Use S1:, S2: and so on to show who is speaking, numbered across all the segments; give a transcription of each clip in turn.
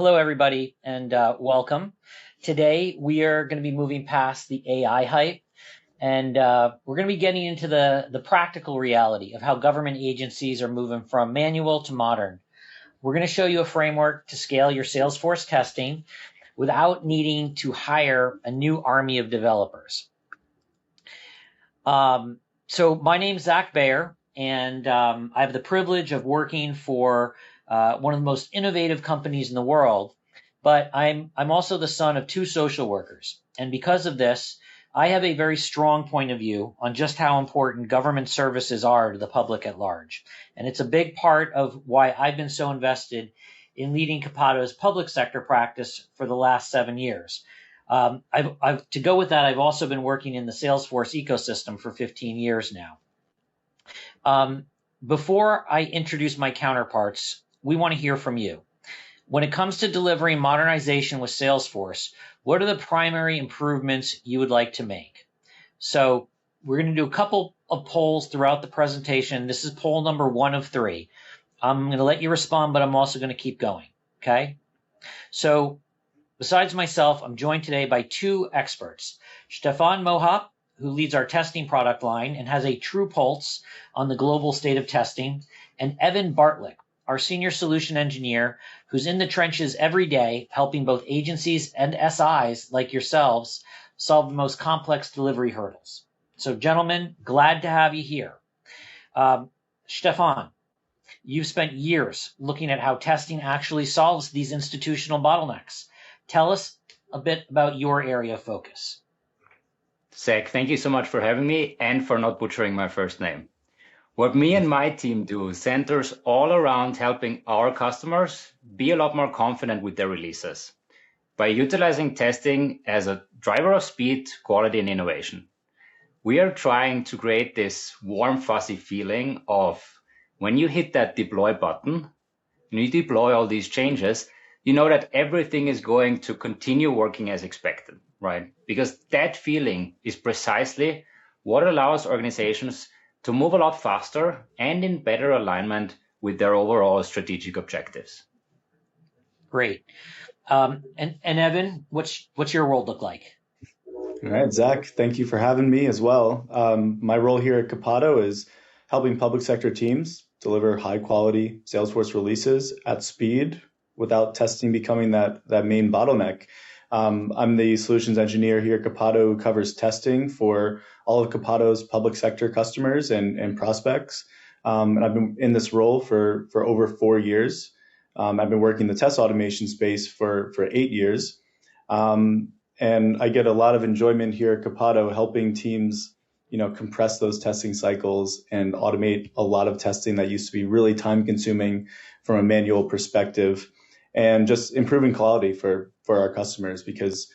S1: Hello, everybody, and welcome. Today, we are going to be moving past the AI hype, and we're going to be getting into the practical reality of how government agencies are moving from manual to modern. We're going to show you a framework to scale your Salesforce testing without needing to hire a new army of developers. So my name's Zach Bayer, and I have the privilege of working for one of the most innovative companies in the world, but I'm also the son of two social workers. And because of this, I have a very strong point of view on just how important government services are to the public at large. And it's a big part of why I've been so invested in leading Copado's public sector practice for the last 7 years. To go with that, I've also been working in the Salesforce ecosystem for 15 years now. Before I introduce my counterparts, we want to hear from you. When it comes to delivering modernization with Salesforce, what are the primary improvements you would like to make? So we're going to do a couple of polls throughout the presentation. This is poll number 1 of 3. I'm going to let you respond, but I'm also going to keep going, okay? So besides myself, I'm joined today by 2 experts, Stefan Mohop, who leads our testing product line and has a true pulse on the global state of testing, and Evan Bartlick, our senior solution engineer, who's in the trenches every day helping both agencies and SIs like yourselves solve the most complex delivery hurdles. So gentlemen, glad to have you here. Stefan, you've spent years looking at how testing actually solves these institutional bottlenecks. Tell us a bit about your area of focus.
S2: Zach, thank you so much for having me and for not butchering my first name. What me and my team do centers all around helping our customers be a lot more confident with their releases by utilizing testing as a driver of speed, quality, and innovation. We are trying to create this warm, fuzzy feeling of when you hit that deploy button, and you deploy all these changes, you know that everything is going to continue working as expected, right? Because that feeling is precisely what allows organizations to move a lot faster and in better alignment with their overall strategic objectives.
S1: Great. And Evan, what's your role look like?
S3: All right, Zach, thank you for having me as well. My role here at Copado is helping public sector teams deliver high quality Salesforce releases at speed without testing becoming that main bottleneck. I'm the solutions engineer here at Copado who covers testing for all of Copado's public sector customers and prospects. And I've been in this role for over 4 years. I've been working in the test automation space for 8 years. And I get a lot of enjoyment here at Copado helping teams, compress those testing cycles and automate a lot of testing that used to be really time consuming from a manual perspective, and just improving quality for our customers, because,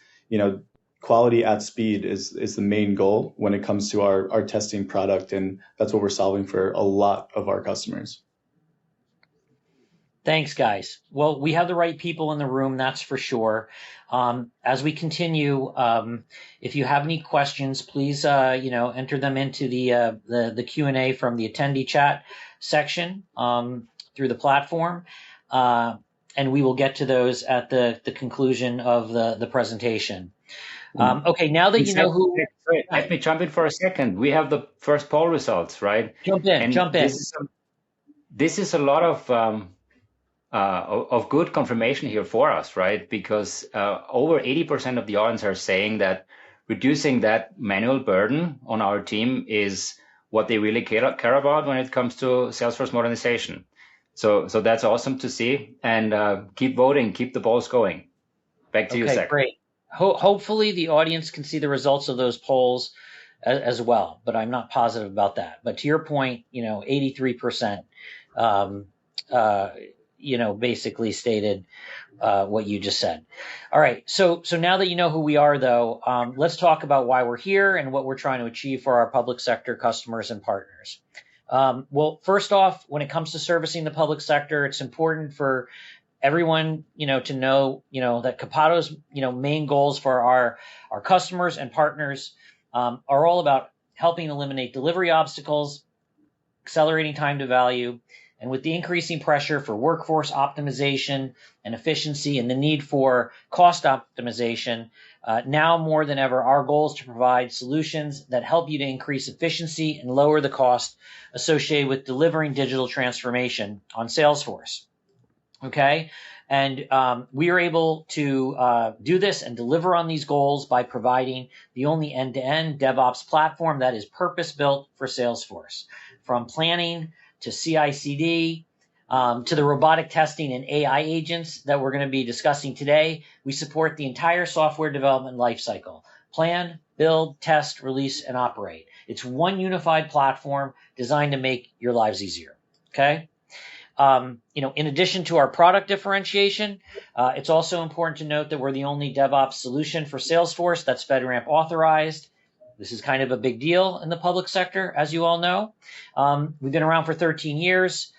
S3: quality at speed is the main goal when it comes to our testing product. And that's what we're solving for a lot of our customers.
S1: Thanks, guys. Well, we have the right people in the room, that's for sure. As we continue, if you have any questions, please, enter them into the Q&A from the attendee chat section through the platform, and we will get to those at the conclusion of the presentation. Okay, now that you know who...
S2: Let me jump in for a second. We have the first poll results, right?
S1: Jump in.
S2: This is a lot of good confirmation here for us, right? Because over 80% of the audience are saying that reducing that manual burden on our team is what they really care about when it comes to Salesforce modernization. So that's awesome to see, and keep voting, keep the polls going. Back to you, Zach.
S1: Great. Hopefully the audience can see the results of those polls as well, but I'm not positive about that. But to your point, 83%, basically stated what you just said. All right. So now that you know who we are, though, let's talk about why we're here and what we're trying to achieve for our public sector customers and partners. Well, first off, when it comes to servicing the public sector, it's important for everyone, to know, that Copado's, main goals for our customers and partners are all about helping eliminate delivery obstacles, accelerating time to value, And with the increasing pressure for workforce optimization and efficiency and the need for cost optimization, now more than ever, our goal is to provide solutions that help you to increase efficiency and lower the cost associated with delivering digital transformation on Salesforce. Okay, and we are able to do this and deliver on these goals by providing the only end-to-end DevOps platform that is purpose-built for Salesforce, from planning to CI/CD to the robotic testing and AI agents that we're going to be discussing today. We support the entire software development lifecycle: plan, build, test, release, and operate. It's one unified platform designed to make your lives easier. Okay. In addition to our product differentiation, it's also important to note that we're the only DevOps solution for Salesforce that's FedRAMP authorized. This is kind of a big deal in the public sector, as you all know. We've been around for 13 years.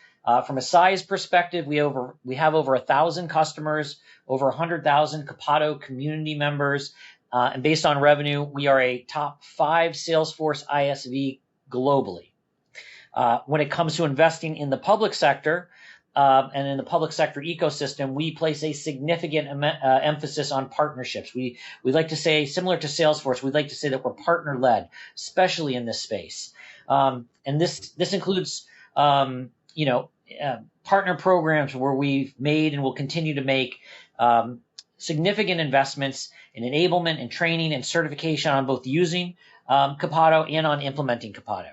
S1: From a size perspective, we have over 1,000 customers, over 100,000 Copado community members, and based on revenue, we are a top 5 Salesforce ISV globally. When it comes to investing in the public sector and in the public sector ecosystem, we place a significant emphasis on partnerships. We like to say, similar to Salesforce, we'd like to say that we're partner-led, especially in this space. And this includes, partner programs where we've made and will continue to make significant investments in enablement and training and certification on both using Copado and on implementing Copado.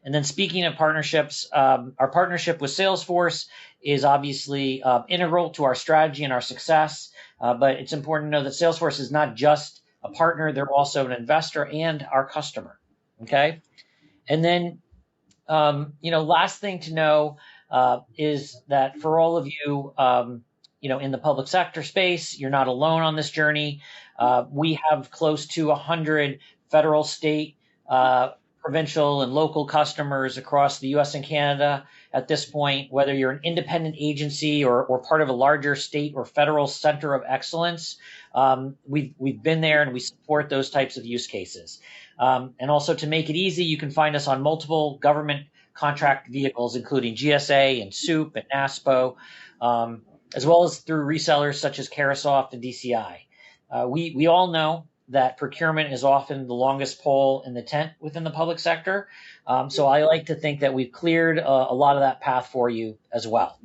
S1: And then speaking of partnerships, our partnership with Salesforce is obviously integral to our strategy and our success. But it's important to know that Salesforce is not just a partner, they're also an investor and our customer. Okay. And then, last thing to know is that for all of you, in the public sector space, you're not alone on this journey. We have close to 100 federal, state, provincial and local customers across the US and Canada at this point, whether you're an independent agency or part of a larger state or federal center of excellence. We've been there and we support those types of use cases. And also, to make it easy, you can find us on multiple government contract vehicles, including GSA and SOUP and NASPO, as well as through resellers such as Carahsoft and DCI. We all know that procurement is often the longest pole in the tent within the public sector. So I like to think that we've cleared a lot of that path for you as well.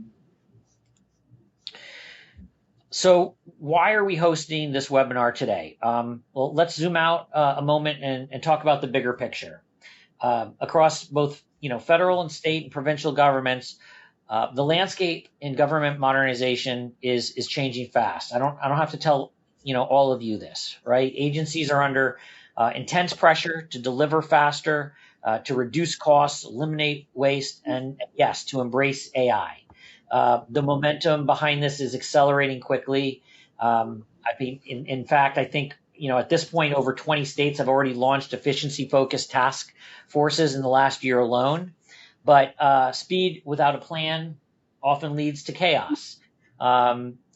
S1: So why are we hosting this webinar today? Well, let's zoom out a moment and talk about the bigger picture. Across both federal and state and provincial governments, the landscape in government modernization is changing fast. I don't have to tell all of you this, right? Agencies are under intense pressure to deliver faster, to reduce costs, eliminate waste, and yes, to embrace AI. The momentum behind this is accelerating quickly. In fact, I think at this point, over 20 states have already launched efficiency-focused task forces in the last year alone. But speed without a plan often leads to chaos.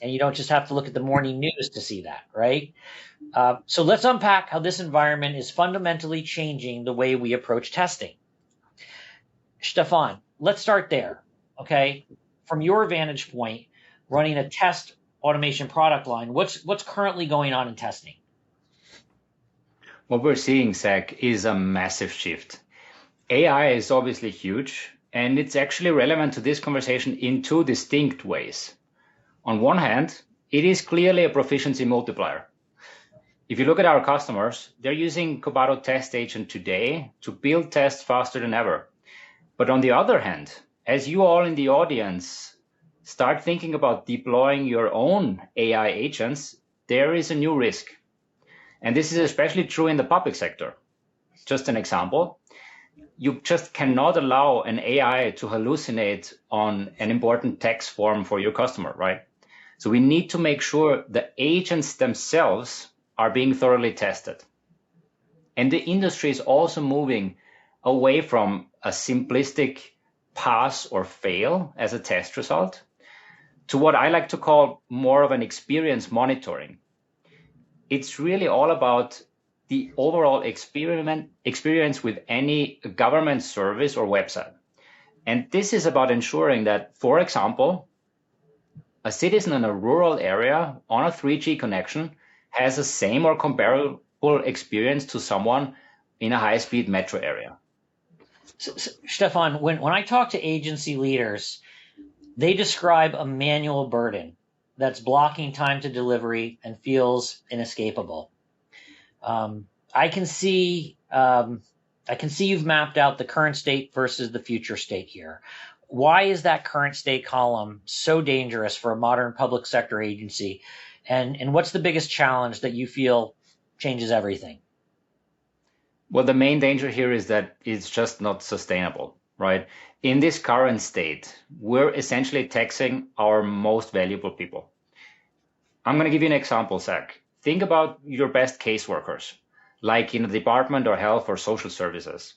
S1: And you don't just have to look at the morning news to see that, right? So let's unpack how this environment is fundamentally changing the way we approach testing. Stefan, let's start there, okay? From your vantage point, running a test automation product line, what's currently going on in testing?
S2: What we're seeing, Zach, is a massive shift. AI is obviously huge, and it's actually relevant to this conversation in 2 distinct ways. On one hand, it is clearly a proficiency multiplier. If you look at our customers, they're using Copado Test Agent today to build tests faster than ever. But on the other hand, as you all in the audience start thinking about deploying your own AI agents, there is a new risk. And this is especially true in the public sector. Just an example. You just cannot allow an AI to hallucinate on an important text form for your customer, right? So we need to make sure the agents themselves are being thoroughly tested. And the industry is also moving away from a simplistic pass or fail as a test result to what I like to call more of an experience monitoring. It's really all about the overall experience with any government service or website. And this is about ensuring that, for example, a citizen in a rural area on a 3G connection has the same or comparable experience to someone in a high-speed metro area.
S1: Stefan, when I talk to agency leaders, they describe a manual burden that's blocking time to delivery and feels inescapable. I can see you've mapped out the current state versus the future state here. Why is that current state column so dangerous for a modern public sector agency? And what's the biggest challenge that you feel changes everything?
S2: Well, the main danger here is that it's just not sustainable, right? In this current state, we're essentially taxing our most valuable people. I'm going to give you an example, Zach. Think about your best caseworkers, like in a department or health or social services.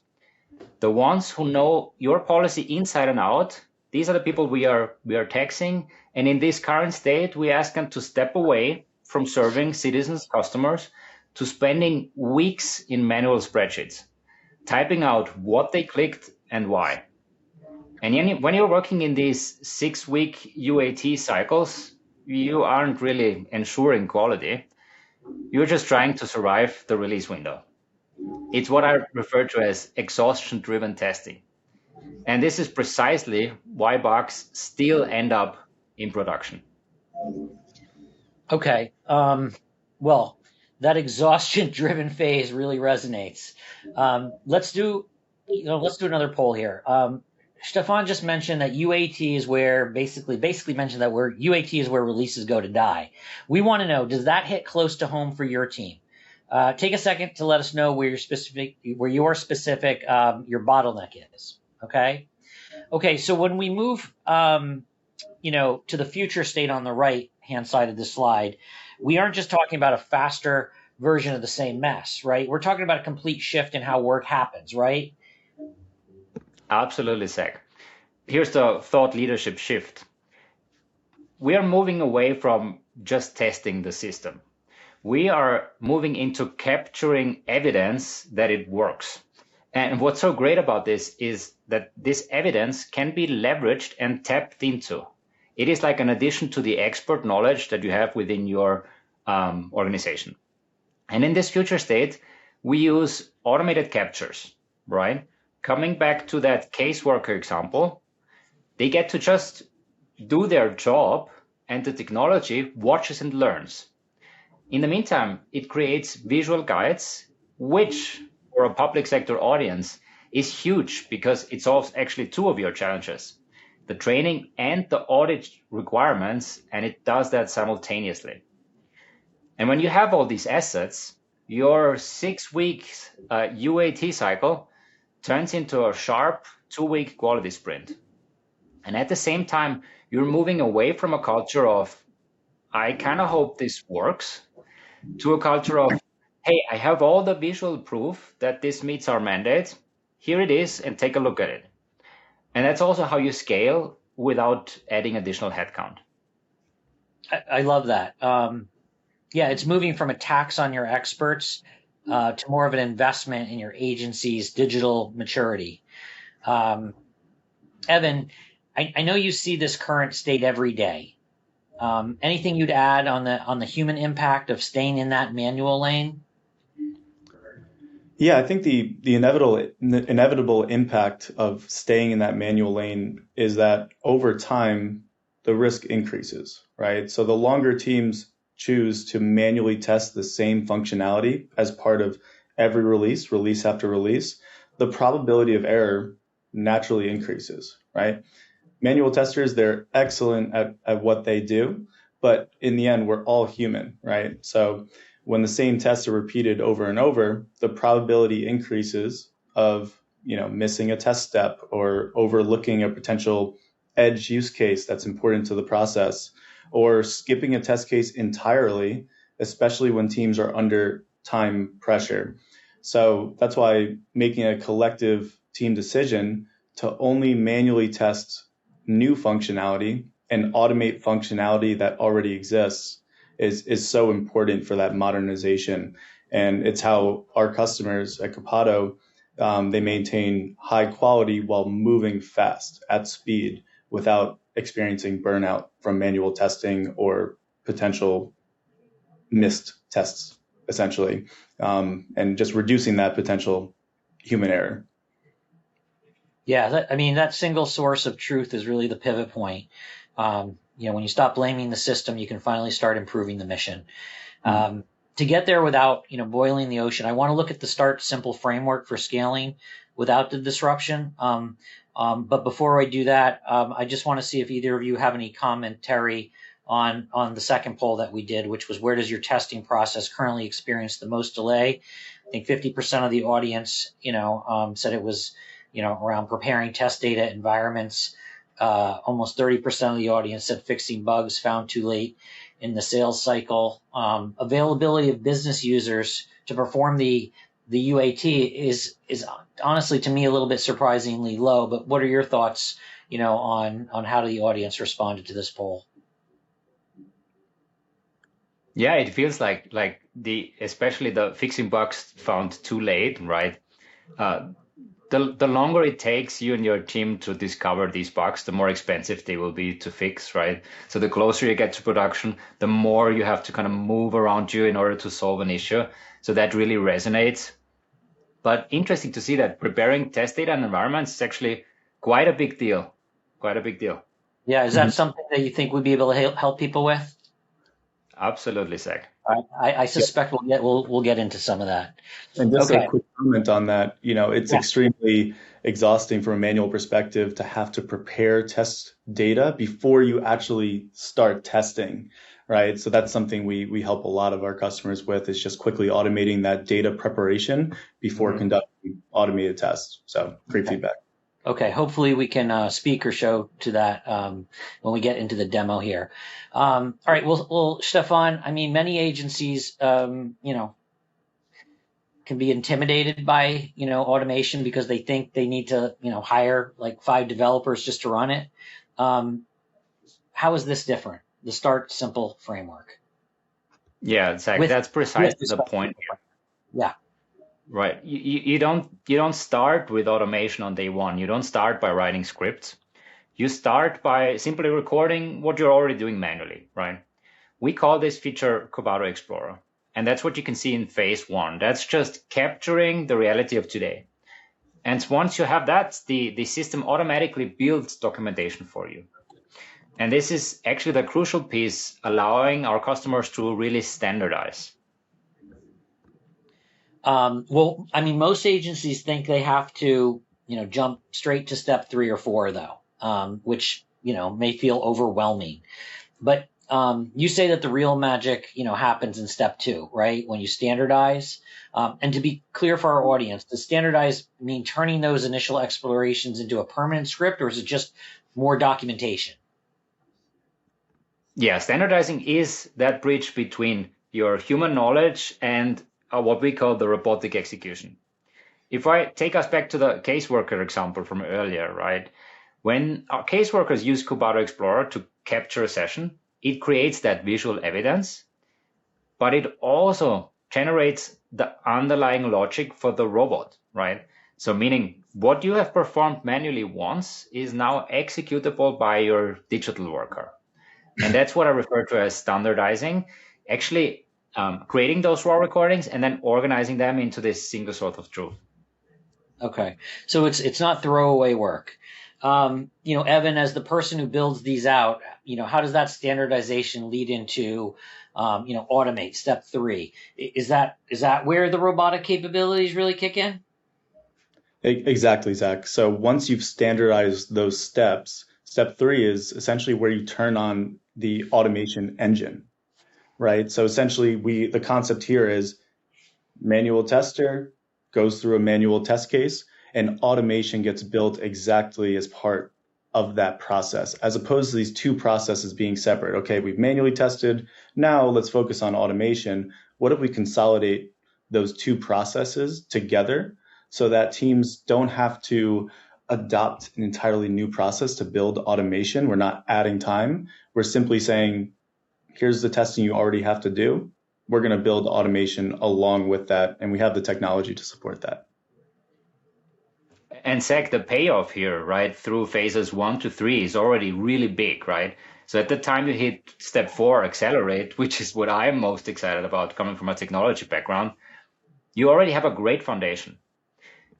S2: The ones who know your policy inside and out, these are the people we are taxing. And in this current state, we ask them to step away from serving citizens, customers, to spending weeks in manual spreadsheets, typing out what they clicked and why. And when you're working in these 6-week UAT cycles, you aren't really ensuring quality. You're just trying to survive the release window. It's what I refer to as exhaustion-driven testing. And this is precisely why bugs still end up in production.
S1: Okay. Well, that exhaustion-driven phase really resonates. Let's do another poll here. Stefan just mentioned that UAT is where basically mentioned that UAT is where releases go to die. We want to know, does that hit close to home for your team? Take a second to let us know where your bottleneck is. Okay. So when we move, to the future state on the right hand side of the slide, we aren't just talking about a faster version of the same mess, right? We're talking about a complete shift in how work happens, right?
S2: Absolutely, Zach. Here's the thought leadership shift. We are moving away from just testing the system. We are moving into capturing evidence that it works. And what's so great about this is that this evidence can be leveraged and tapped into. It is like an addition to the expert knowledge that you have within your organization. And in this future state, we use automated captures, right? Coming back to that caseworker example, they get to just do their job and the technology watches and learns. In the meantime, it creates visual guides, which for a public sector audience is huge because it solves actually two of your challenges, the training and the audit requirements, and it does that simultaneously. And when you have all these assets, your 6 weeks UAT cycle turns into a sharp 2-week quality sprint. And at the same time, you're moving away from a culture of, I kind of hope this works, to a culture of, hey, I have all the visual proof that this meets our mandate. Here it is, and take a look at it. And that's also how you scale without adding additional headcount.
S1: I love that. It's moving from a tax on your experts to more of an investment in your agency's digital maturity. Evan, I know you see this current state every day. Anything you'd add on the human impact of staying in that manual lane?
S3: Yeah, I think the inevitable impact of staying in that manual lane is that over time, the risk increases, right? So the longer teams choose to manually test the same functionality as part of every release after release, the probability of error naturally increases, right? Manual testers, they're excellent at what they do, but in the end, we're all human, right? So when the same tests are repeated over and over, the probability increases of, missing a test step or overlooking a potential edge use case that's important to the process, or skipping a test case entirely, especially when teams are under time pressure. So that's why making a collective team decision to only manually test new functionality and automate functionality that already exists is so important for that modernization. And it's how our customers at Copado they maintain high quality while moving fast at speed without experiencing burnout from manual testing or potential missed tests, essentially, and just reducing that potential human error.
S1: Yeah, that single source of truth is really the pivot point. When you stop blaming the system, you can finally start improving the mission. To get there without, boiling the ocean, I want to look at the Start Simple framework for scaling without the disruption. But before I do that, I just want to see if either of you have any commentary on the second poll that we did, which was, where does your testing process currently experience the most delay? I think 50% of the audience, said it was, around preparing test data environments. Almost 30% of the audience said fixing bugs found too late in the sales cycle. Availability of business users to perform the UAT is honestly, to me, a little bit surprisingly low. But what are your thoughts, on how the audience responded to this poll?
S2: Yeah, it feels like especially the fixing bugs found too late, right? The longer it takes you and your team to discover these bugs, the more expensive they will be to fix, right? So the closer you get to production, the more you have to kind of move around you in order to solve an issue. So that really resonates. But interesting to see that preparing test data and environments is actually quite a big deal. Quite a big deal.
S1: Yeah, is that something that you think we'd be able to help people with?
S2: Absolutely, Zach.
S1: I suspect we'll get into some of that.
S3: And just a quick comment on that, it's extremely exhausting from a manual perspective to have to prepare test data before you actually start testing, right? So that's something we help a lot of our customers with, is just quickly automating that data preparation before conducting automated tests. So great feedback.
S1: Okay, hopefully we can speak or show to that when we get into the demo here. All right, well, Stefan, many agencies, can be intimidated by, automation because they think they need to, hire like 5 developers just to run it. How is this different? The Start Simple framework.
S2: Yeah, Zach, that's precisely the point here.
S1: Yeah.
S2: Right. You don't start with automation on day one. You don't start by writing scripts. You start by simply recording what you're already doing manually, right? We call this feature Copado Explorer. And that's what you can see in phase 1. That's just capturing the reality of today. And once you have that, the system automatically builds documentation for you. And this is actually the crucial piece, allowing our customers to really standardize.
S1: Most agencies think they have to, jump straight to step 3 or 4, though, which, may feel overwhelming. But you say that the real magic, happens in step 2, right? When you standardize. And to be clear for our audience, does standardize mean turning those initial explorations into a permanent script, or is it just more documentation?
S2: Yeah, standardizing is that bridge between your human knowledge and what we call the robotic execution. If I take us back to the caseworker example from earlier, right? When our caseworkers use Copado Explorer to capture a session, it creates that visual evidence, but it also generates the underlying logic for the robot, right? So meaning what you have performed manually once is now executable by your digital worker. And that's what I refer to as standardizing, actually creating those raw recordings and then organizing them into this single source of truth.
S1: Okay, so it's not throwaway work. Evan, as the person who builds these out, how does that standardization lead into, automate step 3? Is that where the robotic capabilities really kick in?
S3: Exactly, Zach. So once you've standardized those steps, step 3 is essentially where you turn on the automation engine, right? So essentially the concept here is manual tester goes through a manual test case, and automation gets built exactly as part of that process, as opposed to these 2 processes being separate. Okay, we've manually tested. Now let's focus on automation. What if we consolidate those 2 processes together so that teams don't have to adopt an entirely new process to build automation? We're not adding time. We're simply saying, here's the testing you already have to do. We're going to build automation along with that, and we have the technology to support that.
S2: And Zach, the payoff here, right, through phases 1 to 3 is already really big, right? So at the time you hit step 4, accelerate, which is what I'm most excited about coming from a technology background, you already have a great foundation.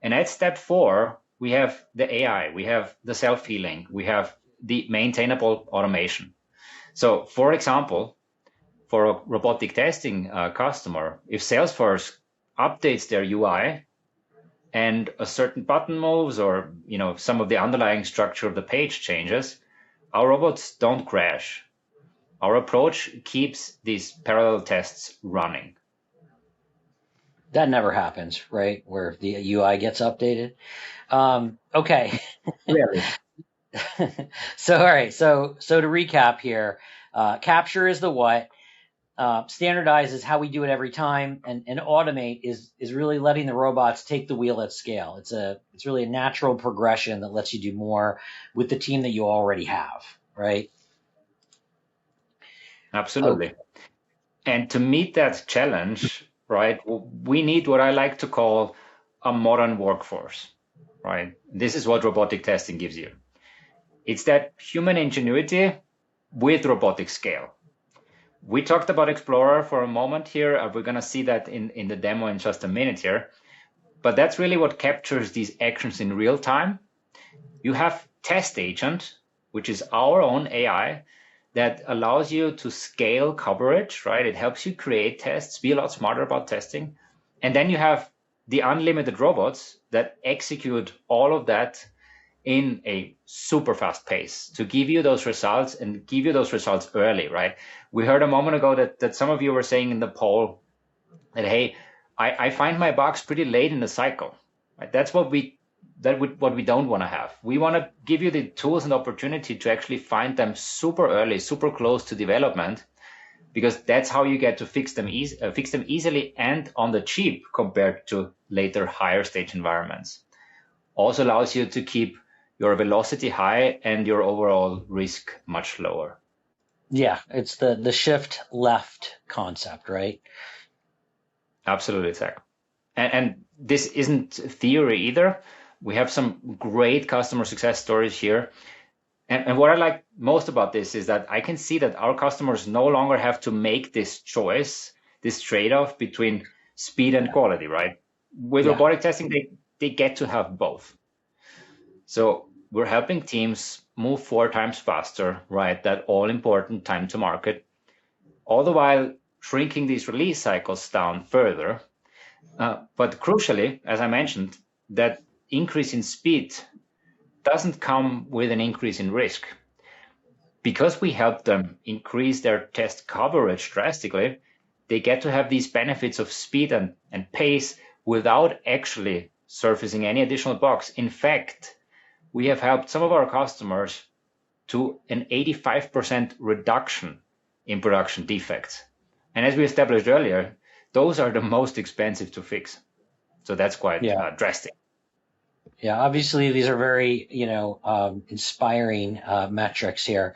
S2: And at step 4, we have the AI, we have the self-healing, we have the maintainable automation. So for example, for a robotic testing customer, if Salesforce updates their UI and a certain button moves or some of the underlying structure of the page changes, our robots don't crash. Our approach keeps these parallel tests running.
S1: That never happens, right? Where the UI gets updated. Okay.
S2: Really?
S1: So, all right. So to recap here, capture is the what, standardize is how we do it every time, and automate is really letting the robots take the wheel at scale. It's really a natural progression that lets you do more with the team that you already have, right?
S2: Absolutely.
S1: Okay.
S2: And to meet that challenge, right, we need what I like to call a modern workforce, right? This is what robotic testing gives you. It's that human ingenuity with robotic scale. We talked about Explorer for a moment here. We're going to see that in the demo in just a minute here. But that's really what captures these actions in real time. You have Test Agent, which is our own AI that allows you to scale coverage, right? It helps you create tests, be a lot smarter about testing. And then you have the unlimited robots that execute all of that in a super fast pace to give you those results and give you those results early, right? We heard a moment ago that some of you were saying in the poll that, hey, I find my bugs pretty late in the cycle, right? That's what we don't want to have. We want to give you the tools and opportunity to actually find them super early, super close to development, because that's how you get to fix them easily and on the cheap compared to later higher stage environments. Also allows you to keep your velocity high and your overall risk much lower.
S1: Yeah, it's the shift left concept, right?
S2: Absolutely, Zach. And this isn't theory either. We have some great customer success stories here. And what I like most about this is that I can see that our customers no longer have to make this choice, this trade-off between speed and quality, right? With robotic testing, they get to have both. So we're helping teams move 4 times faster, right? That all important time to market, all the while shrinking these release cycles down further. But crucially, as I mentioned, that increase in speed doesn't come with an increase in risk. Because we help them increase their test coverage drastically, they get to have these benefits of speed and pace without actually surfacing any additional bugs. In fact, we have helped some of our customers to an 85% reduction in production defects. And as we established earlier, those are the most expensive to fix. So that's quite drastic.
S1: Yeah, obviously these are very, inspiring metrics here.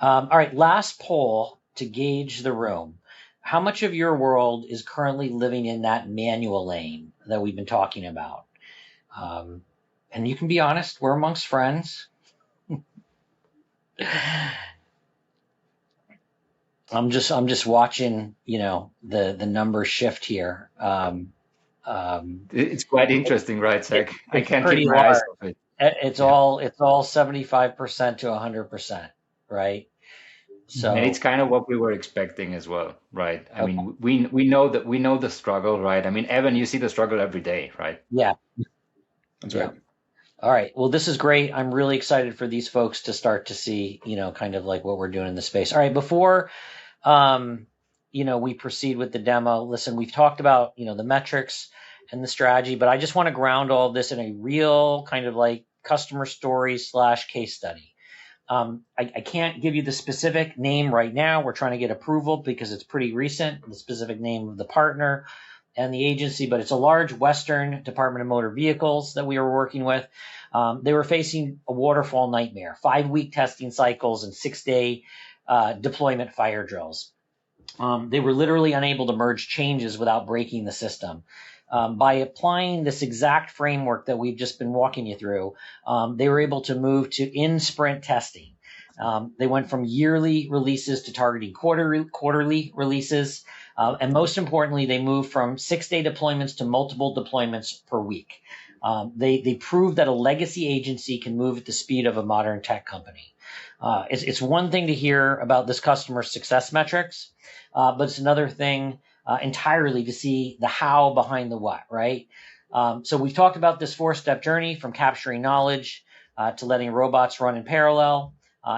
S1: All right, last poll to gauge the room. How much of your world is currently living in that manual lane that we've been talking about? And you can be honest, we're amongst friends. I'm just watching, the numbers shift here.
S2: It's quite interesting, right, Zach? I can't keep my eyes off it.
S1: It's all 75% to 100%, right? So,
S2: and it's kind of what we were expecting as well, right? I mean, we know the struggle, right? I mean, Evan, you see the struggle every day, right?
S1: Yeah,
S3: that's right.
S1: All right. Well, this is great. I'm really excited for these folks to start to see, kind of like what we're doing in the space. All right. Before, we proceed with the demo, listen, we've talked about, the metrics and the strategy, but I just want to ground all this in a real kind of like customer story / case study. I can't give you the specific name right now. We're trying to get approval because it's pretty recent, the specific name of the partner and the agency, but it's a large Western Department of Motor Vehicles that we were working with. They were facing a waterfall nightmare, 5-week testing cycles and 6-day deployment fire drills. They were literally unable to merge changes without breaking the system. by applying this exact framework that we've just been walking you through, they were able to move to in-sprint testing. They went from yearly releases to targeting quarterly releases. And most importantly, they moved from 6-day deployments to multiple deployments per week. They proved that a legacy agency can move at the speed of a modern tech company. It's one thing to hear about this customer's success metrics, but it's another thing entirely to see the how behind the what, right? So we've talked about this 4-step journey from capturing knowledge to letting robots run in parallel.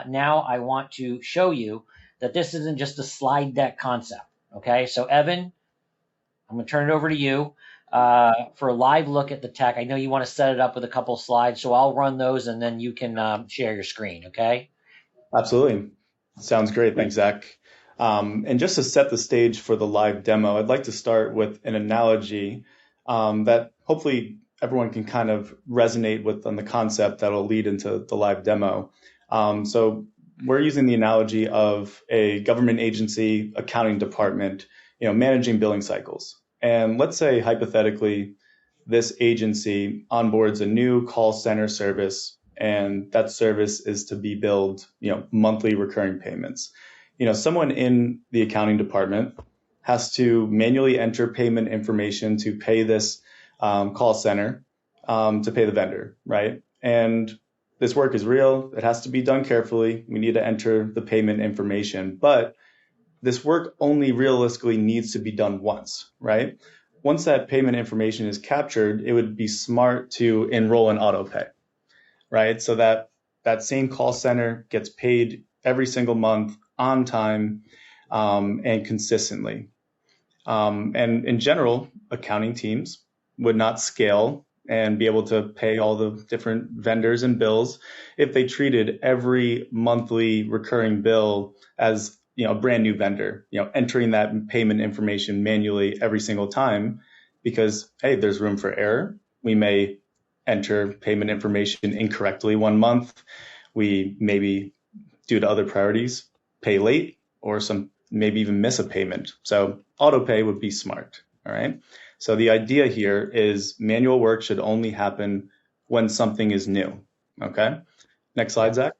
S1: Now I want to show you that this isn't just a slide deck concept. Okay, so Evan, I'm going to turn it over to you for a live look at the tech. I know you want to set it up with a couple slides, so I'll run those and then you can share your screen, okay?
S3: Absolutely. Sounds great. Thanks, Zach. And just to set the stage for the live demo, I'd like to start with an analogy that hopefully everyone can kind of resonate with on the concept that'll lead into the live demo. So we're using the analogy of a government agency accounting department, managing billing cycles. And let's say hypothetically, this agency onboards a new call center service, and that service is to be billed, monthly recurring payments. Someone in the accounting department has to manually enter payment information to pay this call center to pay the vendor, right? And this work is real. It has to be done carefully. We need to enter the payment information, but this work only realistically needs to be done once, right? Once that payment information is captured, it would be smart to enroll in auto pay, right? So that same call center gets paid every single month on time and consistently. And in general, accounting teams would not scale and be able to pay all the different vendors and bills if they treated every monthly recurring bill as a brand new vendor, entering that payment information manually every single time, because, hey, there's room for error. We may enter payment information incorrectly one month. We maybe, due to other priorities, pay late, or maybe even miss a payment. So auto pay would be smart. All right. So the idea here is manual work should only happen when something is new. Okay. Next slide, Zach.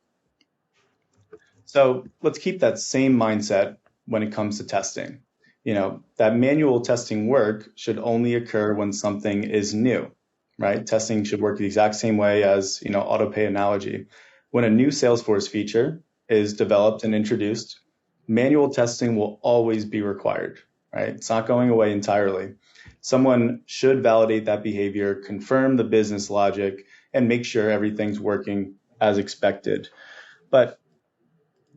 S3: So let's keep that same mindset when it comes to testing. That manual testing work should only occur when something is new, right? Testing should work the exact same way as, auto pay analogy. When a new Salesforce feature is developed and introduced, manual testing will always be required, right? It's not going away entirely. Someone should validate that behavior, confirm the business logic, and make sure everything's working as expected. But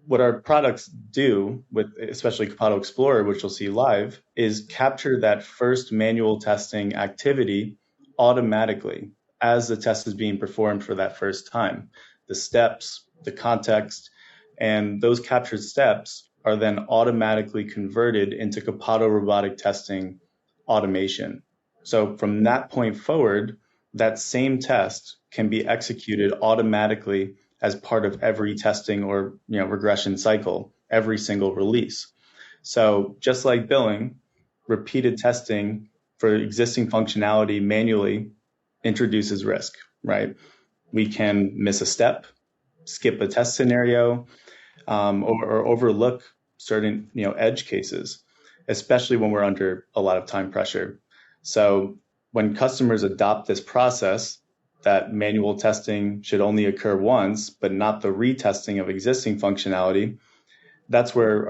S3: what our products do, with especially Copado Explorer, which you'll see live, is capture that first manual testing activity automatically as the test is being performed for that first time. The steps, the context, and those captured steps are then automatically converted into Copado robotic testing automation. So from that point forward, that same test can be executed automatically as part of every testing or regression cycle, every single release. So just like billing, repeated testing for existing functionality manually introduces risk, right? We can miss a step, skip a test scenario, or overlook certain edge cases, especially when we're under a lot of time pressure. So when customers adopt this process, that manual testing should only occur once, but not the retesting of existing functionality, that's where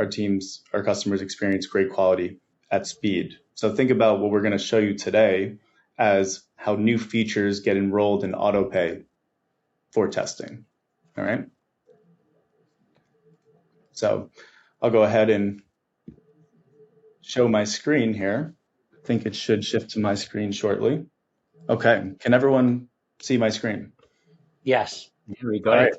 S3: our customers experience great quality at speed. So think about what we're going to show you today as how new features get enrolled in autopay for testing. All right. So I'll go ahead and show my screen here. I think it should shift to my screen shortly. Okay. Can everyone see my screen?
S1: Yes.
S2: Here we go.
S3: All right.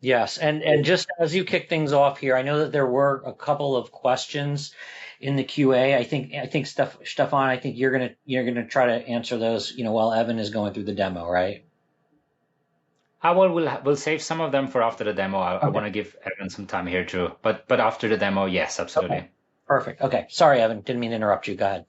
S1: Yes, and just as you kick things off here, I know that there were a couple of questions in the QA. I think Stefan, I think you're gonna try to answer those, while Evan is going through the demo, right?
S2: We'll save some of them for after the demo. I want to give Evan some time here too, but after the demo, yes, absolutely.
S1: Okay. Perfect. Okay, sorry, Evan, didn't mean to interrupt you. Go ahead.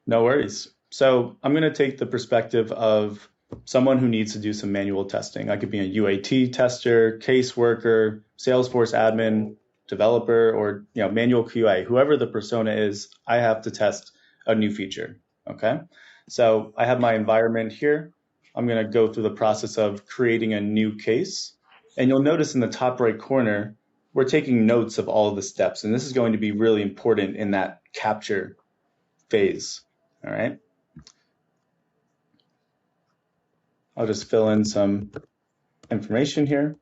S3: No worries. So I'm going to take the perspective of someone who needs to do some manual testing. I could be a UAT tester, caseworker, Salesforce admin, developer, or manual QA. Whoever the persona is, I have to test a new feature. Okay. So I have my environment here. I'm going to go through the process of creating a new case. And you'll notice in the top right corner, we're taking notes of all of the steps. And this is going to be really important in that capture phase. All right. I'll just fill in some information here.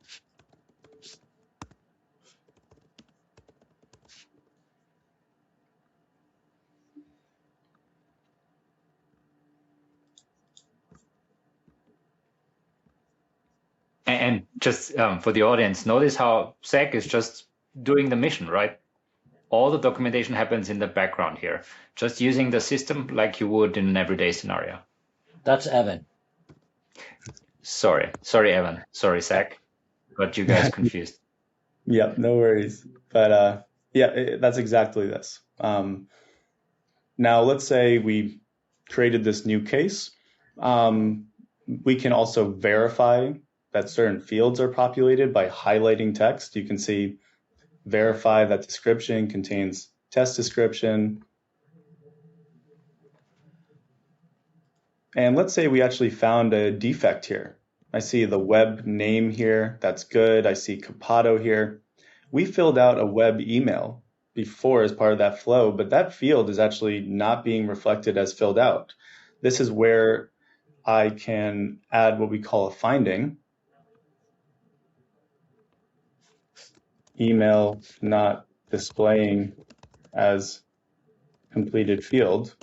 S2: And just for the audience, notice how Zach is just doing the mission, right? All the documentation happens in the background here, just using the system like you would in an everyday scenario.
S1: That's Evan.
S2: Sorry, Evan. Sorry, Zach. Got you guys confused.
S3: Yeah, no worries. But that's exactly this. Now, let's say we created this new case. We can also verify that certain fields are populated by highlighting text. You can see verify that description contains test description. And let's say we actually found a defect here. I see the web name here. That's good. I see Copado here. We filled out a web email before as part of that flow, but that field is actually not being reflected as filled out. This is where I can add what we call a finding. Email not displaying as completed field,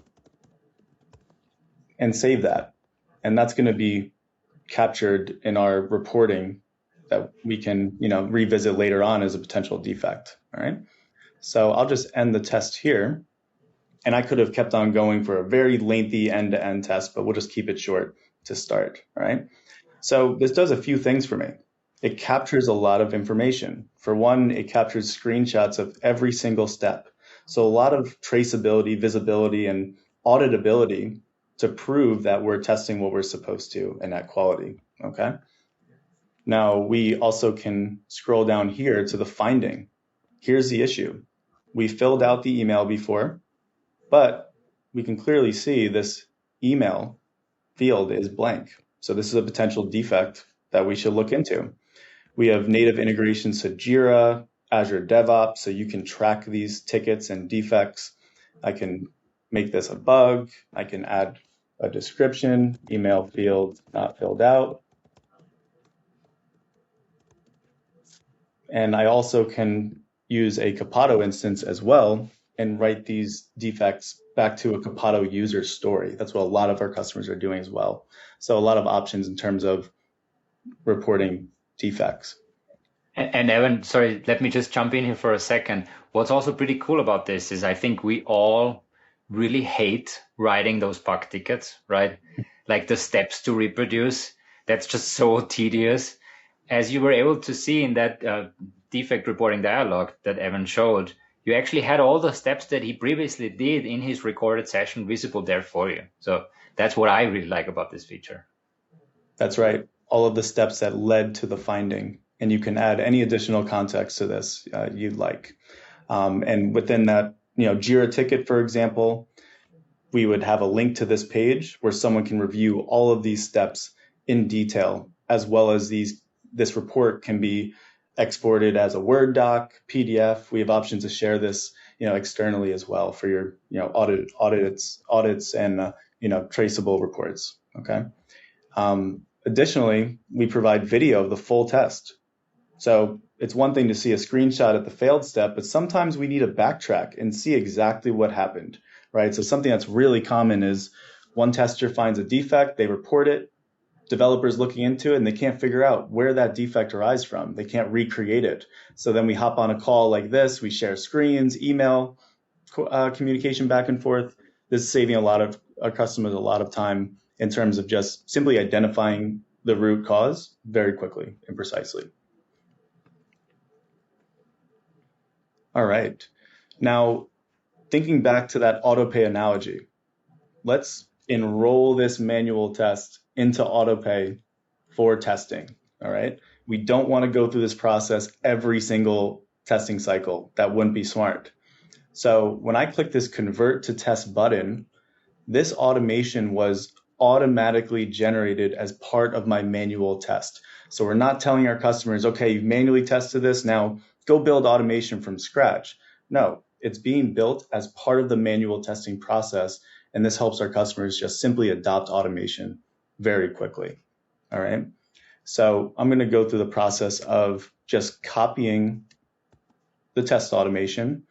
S3: and save that. And that's going to be captured in our reporting that we can, revisit later on as a potential defect. All right. So I'll just end the test here. And I could have kept on going for a very lengthy end-to-end test, but we'll just keep it short to start. All right. So this does a few things for me. It captures a lot of information. For one, it captures screenshots of every single step. So a lot of traceability, visibility, and auditability to prove that we're testing what we're supposed to and at quality. Okay. Now we also can scroll down here to the finding. Here's the issue. We filled out the email before, but we can clearly see this email field is blank. So this is a potential defect that we should look into. We have native integrations to Jira, Azure DevOps, so you can track these tickets and defects. I can make this a bug. I can add a description, email field not filled out. And I also can use a Copado instance as well and write these defects back to a Copado user story. That's what a lot of our customers are doing as well. So a lot of options in terms of reporting defects.
S2: And Evan, sorry, let me just jump in here for a second. What's also pretty cool about this is I think we all really hate writing those bug tickets, right? Like the steps to reproduce. That's just so tedious. As you were able to see in that defect reporting dialog that Evan showed, you actually had all the steps that he previously did in his recorded session visible there for you. So that's what I really like about this feature.
S3: That's right. All of the steps that led to the finding. And you can add any additional context to this you'd like. And within that, Jira ticket, for example, we would have a link to this page where someone can review all of these steps in detail, as well as this report can be exported as a Word doc, PDF. We have options to share this, externally as well for your, audits and, traceable reports. Okay. Additionally, we provide video of the full test. So it's one thing to see a screenshot at the failed step, but sometimes we need to backtrack and see exactly what happened, right? So something that's really common is one tester finds a defect, they report it, developers looking into it, and they can't figure out where that defect arises from. They can't recreate it. So then we hop on a call like this, we share screens, email, communication back and forth. This is saving a lot of our customers a lot of time in terms of just simply identifying the root cause very quickly and precisely. All right. Now, thinking back to that autopay analogy, let's enroll this manual test into autopay for testing. All right. We don't want to go through this process every single testing cycle. That wouldn't be smart. So when I click this convert to test button, this automation was automatically generated as part of my manual test. So we're not telling our customers, okay, you've manually tested this, now go build automation from scratch. No, it's being built as part of the manual testing process. And this helps our customers just simply adopt automation very quickly. All right. So I'm going to go through the process of just copying the test automation,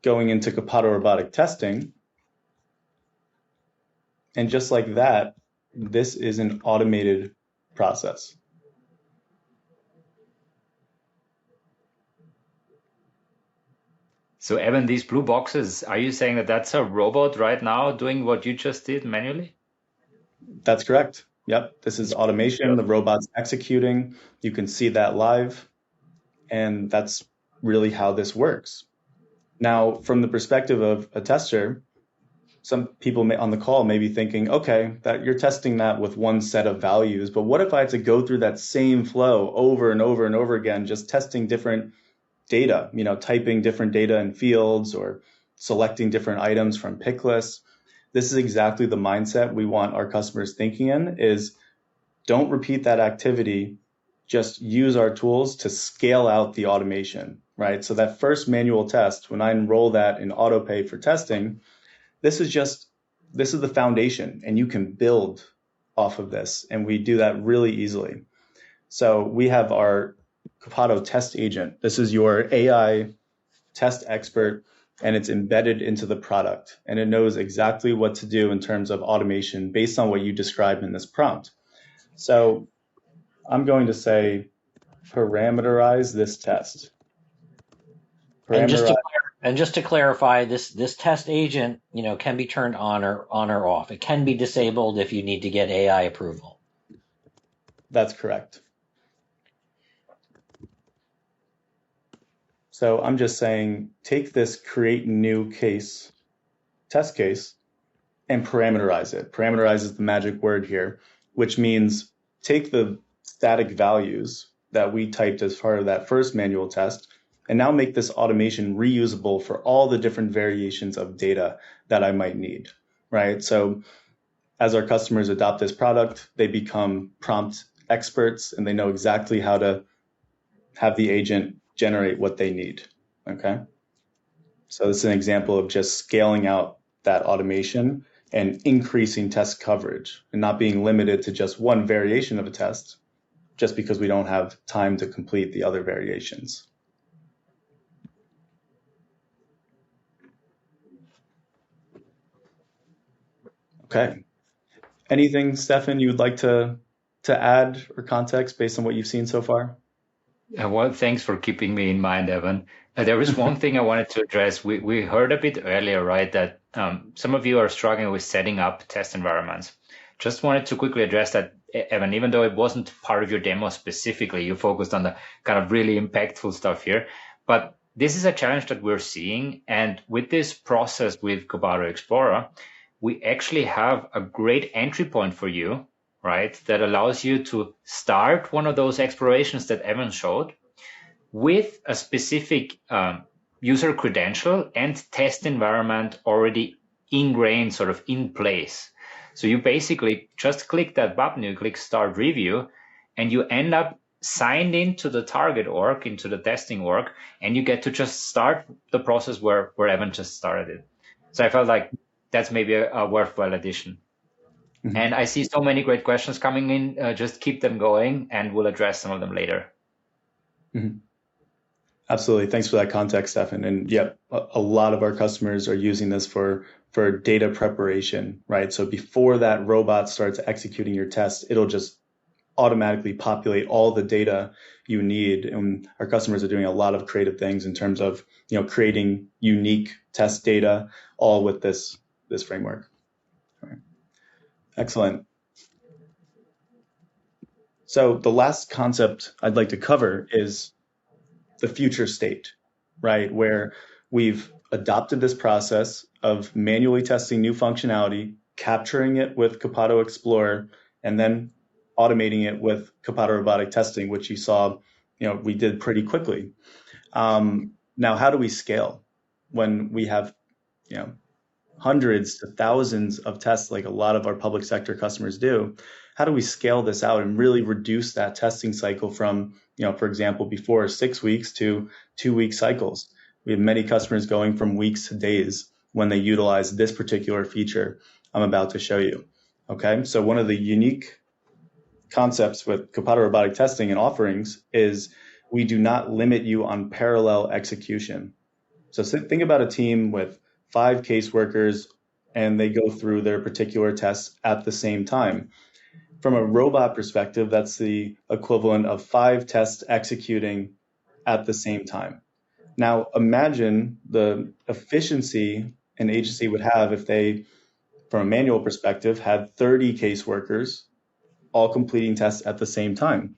S3: going into Copado robotic testing. And just like that, this is an automated process.
S2: So Evan, these blue boxes, are you saying that that's a robot right now doing what you just did manually?
S3: That's correct. Yep. This is automation. The robot's executing. You can see that live. And that's really how this works. Now, from the perspective of a tester, some people on the call may be thinking, okay, that you're testing that with one set of values, but what if I had to go through that same flow over and over and over again, just testing different data, typing different data in fields or selecting different items from pick lists? This is exactly the mindset we want our customers thinking in, is don't repeat that activity, just use our tools to scale out the automation, right? So that first manual test, when I enroll that in autopay for testing, this is the foundation, and you can build off of this. And we do that really easily. So we have our Copado test agent. This is your AI test expert, and it's embedded into the product. And it knows exactly what to do in terms of automation based on what you described in this prompt. So I'm going to say, parameterize this test.
S1: And just to clarify, this test agent, can be turned on or off. It can be disabled if you need to get AI approval.
S3: That's correct. So I'm just saying, take this create new case, test case, and parameterize it. Parameterize is the magic word here, which means take the static values that we typed as part of that first manual test, and now make this automation reusable for all the different variations of data that I might need, right? So as our customers adopt this product, they become prompt experts, and they know exactly how to have the agent generate what they need, okay? So this is an example of just scaling out that automation and increasing test coverage and not being limited to just one variation of a test just because we don't have time to complete the other variations. Okay. Anything, Stefan, you would like to add or context based on what you've seen so far?
S2: Well, thanks for keeping me in mind, Evan. There is one thing I wanted to address. We heard a bit earlier, right, that some of you are struggling with setting up test environments. Just wanted to quickly address that, Evan, even though it wasn't part of your demo specifically, you focused on the kind of really impactful stuff here. But this is a challenge that we're seeing. And with this process with Copado Explorer, we actually have a great entry point for you, right, that allows you to start one of those explorations that Evan showed with a specific user credential and test environment already ingrained, sort of in place. So you basically just click that button, you click Start Review, and you end up signed into the target org, into the testing org, and you get to just start the process where Evan just started it. So I felt like that's maybe a worthwhile addition. Mm-hmm. And I see so many great questions coming in. Just keep them going, and we'll address some of them later.
S3: Mm-hmm. Absolutely. Thanks for that context, Stefan. And yeah, a lot of our customers are using this for data preparation, right? So before that robot starts executing your test, it'll just automatically populate all the data you need. And our customers are doing a lot of creative things in terms of, creating unique test data, all with this framework. All right. Excellent. So the last concept I'd like to cover is the future state, right? Where we've adopted this process of manually testing new functionality capturing it with Copado Explorer, and then automating it with Copado Robotic Testing, which you saw, we did pretty quickly. Now, how do we scale when we have, hundreds to thousands of tests like a lot of our public sector customers do? How do we scale this out and really reduce that testing cycle from, for example, before 6 weeks to 2-week cycles? We have many customers going from weeks to days when they utilize this particular feature I'm about to show you. Okay, so one of the unique concepts with Copado Robotic Testing and offerings is we do not limit you on parallel execution. So think about a team with 5 caseworkers and they go through their particular tests at the same time. From a robot perspective, that's the equivalent of 5 tests executing at the same time. Now, imagine the efficiency an agency would have if they, from a manual perspective, had 30 caseworkers all completing tests at the same time.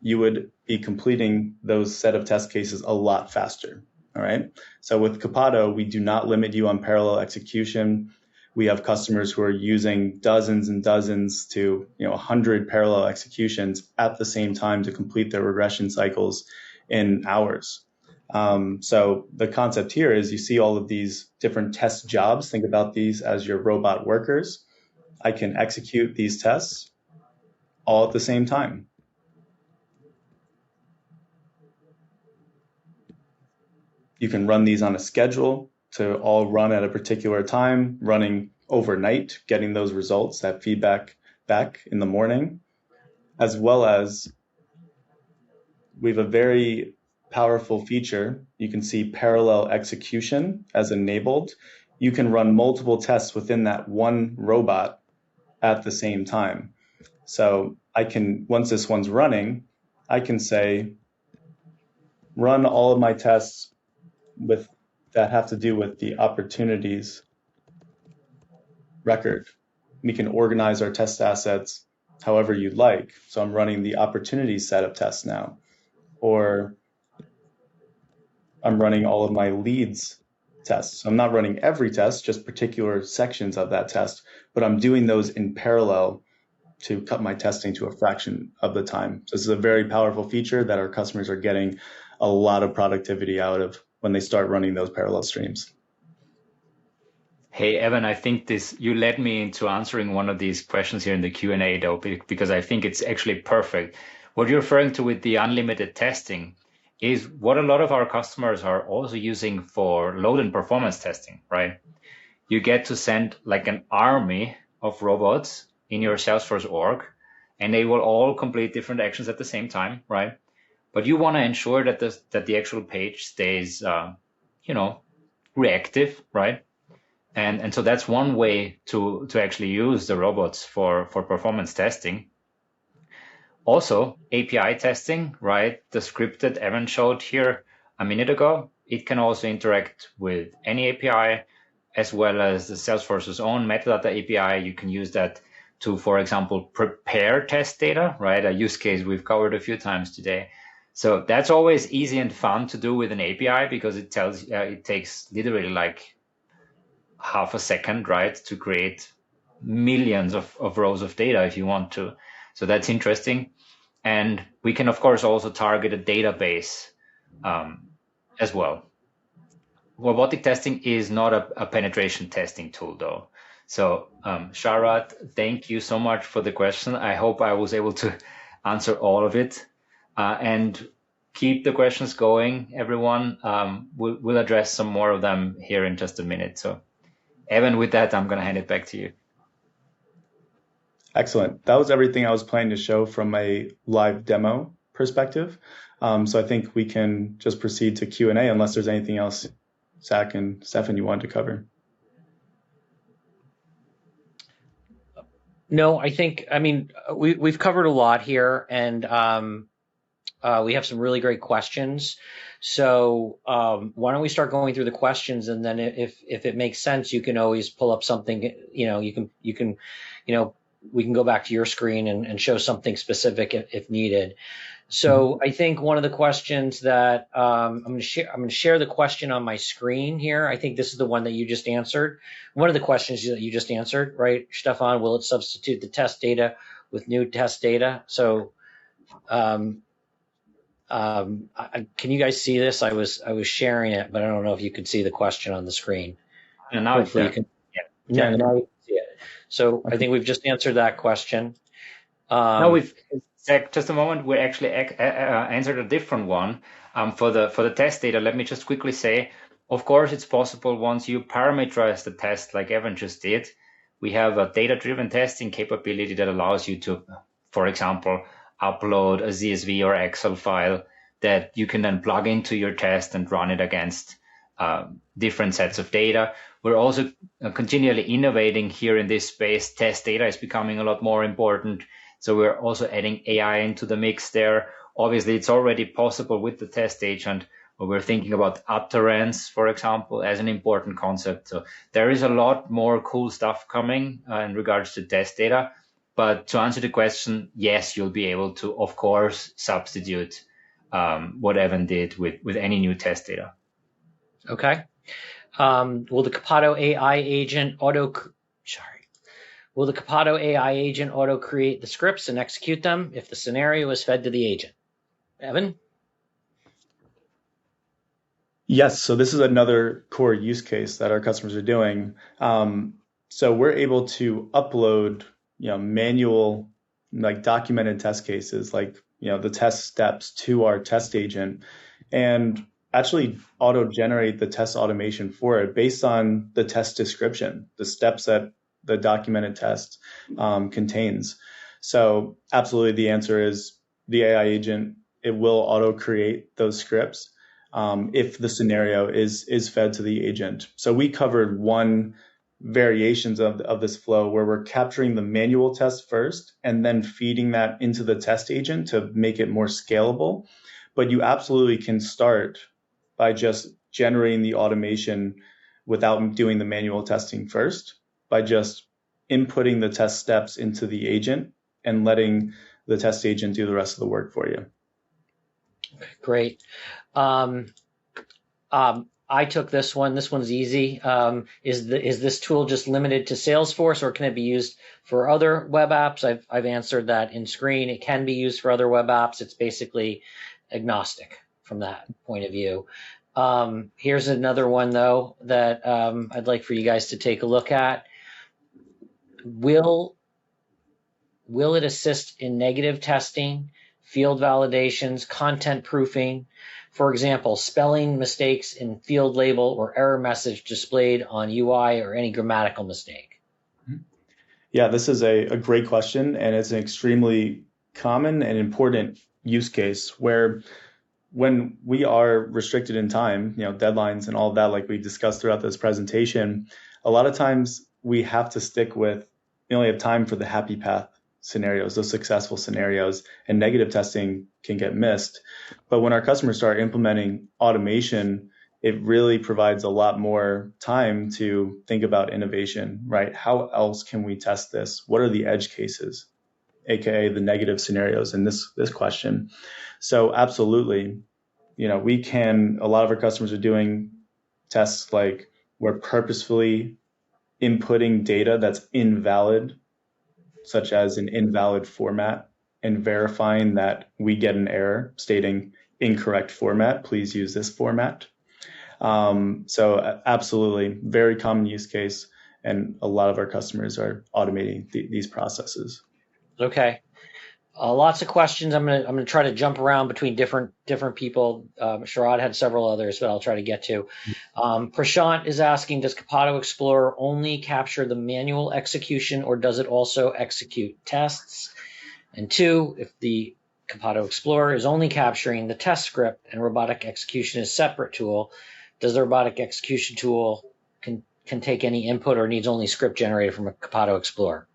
S3: You would be completing those set of test cases a lot faster. All right. So with Copado, we do not limit you on parallel execution. We have customers who are using dozens and dozens to 100 parallel executions at the same time to complete their regression cycles in hours. So the concept here is you see all of these different test jobs. Think about these as your robot workers. I can execute these tests all at the same time. You can run these on a schedule to all run at a particular time, running overnight, getting those results, that feedback back in the morning, as well as we have a very powerful feature. You can see parallel execution as enabled. You can run multiple tests within that one robot at the same time. So I can, once this one's running, I can say, run all of my tests with that have to do with the opportunities record. We can organize our test assets however you'd like. So I'm running the opportunities set of tests now, or I'm running all of my leads tests. So I'm not running every test, just particular sections of that test, but I'm doing those in parallel to cut my testing to a fraction of the time. So this is a very powerful feature that our customers are getting a lot of productivity out of when they start running those parallel streams.
S2: Hey, Evan, I think you led me into answering one of these questions here in the Q&A, though, because I think it's actually perfect. What you're referring to with the unlimited testing is what a lot of our customers are also using for load and performance testing, right? You get to send like an army of robots in your Salesforce org, and they will all complete different actions at the same time, right? But you want to ensure that the actual page stays, reactive, right? And so that's one way to actually use the robots for performance testing. Also, API testing, right? The script that Evan showed here a minute ago, it can also interact with any API, as well as the Salesforce's own metadata API. You can use that to, for example, prepare test data, right? A use case we've covered a few times today. So that's always easy and fun to do with an API because it takes literally like half a second, right, to create millions of rows of data if you want to. So that's interesting. And we can, of course, also target a database as well. Robotic testing is not a penetration testing tool, though. So Sharat, thank you so much for the question. I hope I was able to answer all of it. And keep the questions going, everyone. We'll address some more of them here in just a minute. So Evan, with that, I'm going to hand it back to you.
S3: Excellent. That was everything I was planning to show from a live demo perspective. So I think we can just proceed to Q&A unless there's anything else, Zach and Stefan, you wanted to cover.
S1: No, we've covered a lot here, and we have some really great questions. So why don't we start going through the questions, and then if it makes sense, you can always pull up something. We can go back to your screen and show something specific if needed. So I think one of the questions that I'm going to share the question on my screen here. I think this is the one that you just answered. One of the questions that you just answered, right, Stefan? Will it substitute the test data with new test data? So can you guys see this? I was sharing it, but I don't know if you could see the question on the screen.
S2: And now
S1: Hopefully
S2: it's there.
S1: you can. Yeah, now you can see it. So I think we've just answered that question.
S2: No, Zach, just a moment. We actually answered a different one. For the test data, let me just quickly say, of course, it's possible once you parameterize the test, like Evan just did. We have a data-driven testing capability that allows you to, for example, upload a CSV or Excel file that you can then plug into your test and run it against different sets of data. We're also continually innovating here in this space. Test data is becoming a lot more important. So we're also adding AI into the mix there. Obviously, it's already possible with the test agent. But we're thinking about utterance, for example, as an important concept. So there is a lot more cool stuff coming in regards to test data. But to answer the question, yes, you'll be able to, of course, substitute what Evan did with any new test data.
S1: Okay. Will the Copado AI agent auto create the scripts and execute them if the scenario is fed to the agent? Evan?
S3: Yes, so this is another core use case that our customers are doing. So we're able to upload, manual, like documented test cases, like, the test steps to our test agent, and actually auto-generate the test automation for it based on the test description, the steps that the documented test contains. So absolutely, the answer is the AI agent, it will auto-create those scripts if the scenario is fed to the agent. So we covered one variations of this flow where we're capturing the manual test first and then feeding that into the test agent to make it more scalable. But you absolutely can start by just generating the automation without doing the manual testing first, by just inputting the test steps into the agent and letting the test agent do the rest of the work for you.
S1: Great. I took this one. This one's easy. Is this tool just limited to Salesforce, or can it be used for other web apps? I've answered that in screen. It can be used for other web apps. It's basically agnostic from that point of view. Here's another one, though, that I'd like for you guys to take a look at. Will it assist in negative testing, field validations, content proofing? For example, spelling mistakes in field label or error message displayed on UI or any grammatical mistake?
S3: Yeah, this is a great question, and it's an extremely common and important use case where when we are restricted in time, deadlines and all of that, like we discussed throughout this presentation, a lot of times we have to stick with, we only have time for the happy path scenarios, those successful scenarios, and negative testing can get missed. But when our customers start implementing automation, it really provides a lot more time to think about innovation, right? How else can we test this? What are the edge cases, aka the negative scenarios in this question? So absolutely, a lot of our customers are doing tests like we're purposefully inputting data that's invalid, such as an invalid format, and verifying that we get an error stating incorrect format, please use this format. So absolutely, very common use case, and a lot of our customers are automating these processes.
S1: Okay. Lots of questions. I'm gonna try to jump around between different people. Sharad had several others, but I'll try to get to. Prashant is asking, does Copado Explorer only capture the manual execution, or does it also execute tests? And 2, if the Copado Explorer is only capturing the test script and robotic execution is a separate tool, does the robotic execution tool can take any input or needs only script generated from a Copado Explorer?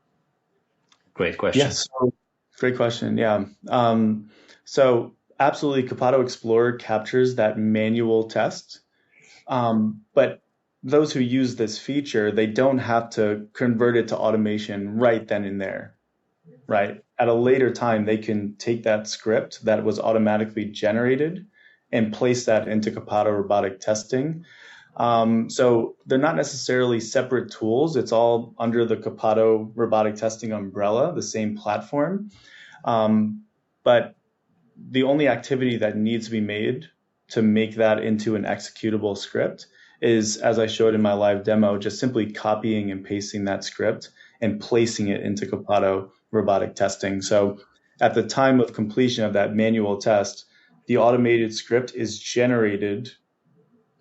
S2: Great question.
S3: Yes. Great question. Yeah. So absolutely, Copado Explorer captures that manual test. But those who use this feature, they don't have to convert it to automation right then and there. right? At a later time, they can take that script that was automatically generated and place that into Copado robotic testing. So they're not necessarily separate tools. It's all under the Copado robotic testing umbrella, the same platform. But the only activity that needs to be made to make that into an executable script is, as I showed in my live demo, just simply copying and pasting that script and placing it into Copado robotic testing. So at the time of completion of that manual test, the automated script is generated,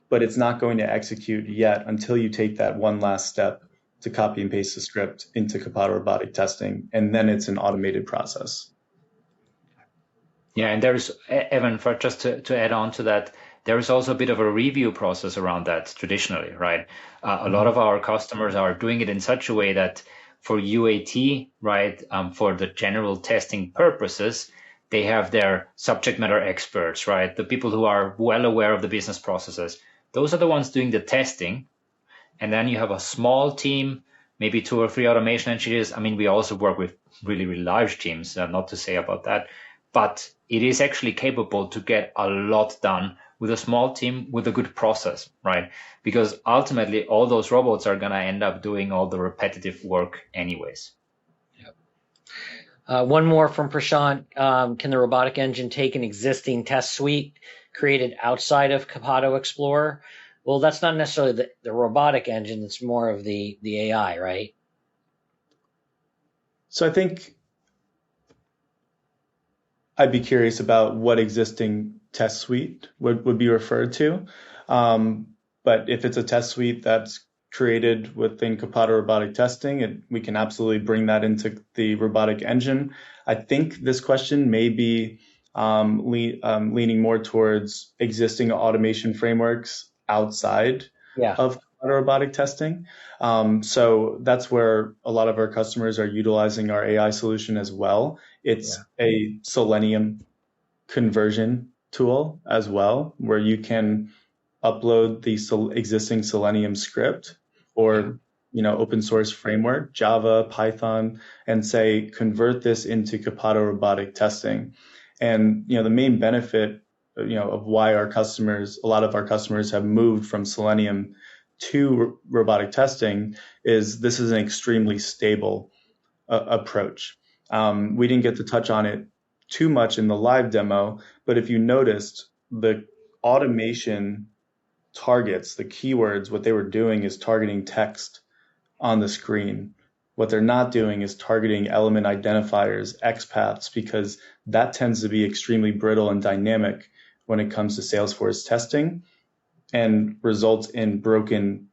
S3: but it's not going to execute yet until you take that one last step to copy and paste the script into Copado robotic testing, and then it's an automated process.
S2: Yeah, and there's, Evan, for just to add on to that, there is also a bit of a review process around that traditionally, right? A lot of our customers are doing it in such a way that for UAT, right, for the general testing purposes, they have their subject matter experts, right? The people who are well aware of the business processes. Those are the ones doing the testing. And then you have a small team, maybe 2 or 3 automation engineers. I mean, we also work with really, really large teams, not to say about that. But it is actually capable to get a lot done with a small team with a good process, right? Because ultimately, all those robots are going to end up doing all the repetitive work anyways.
S1: One more from Prashant. Can the robotic engine take an existing test suite created outside of Copado Explorer? Well, that's not necessarily the robotic engine. It's more of the AI, right?
S3: So I think I'd be curious about what existing test suite would be referred to. But if it's a test suite that's created within Copado robotic testing, we can absolutely bring that into the robotic engine. I think this question may be leaning more towards existing automation frameworks outside of robotic testing. So that's where a lot of our customers are utilizing our AI solution as well. It's a Selenium conversion tool as well, where you can upload the existing Selenium script or open source framework, Java, Python, and say convert this into Copado robotic testing. And the main benefit of why a lot of our customers have moved from Selenium to robotic testing is this is an extremely stable approach. We didn't get to touch on it too much in the live demo, but if you noticed, the automation targets, the keywords, what they were doing is targeting text on the screen. What they're not doing is targeting element identifiers, XPaths, because that tends to be extremely brittle and dynamic when it comes to Salesforce testing and results in broken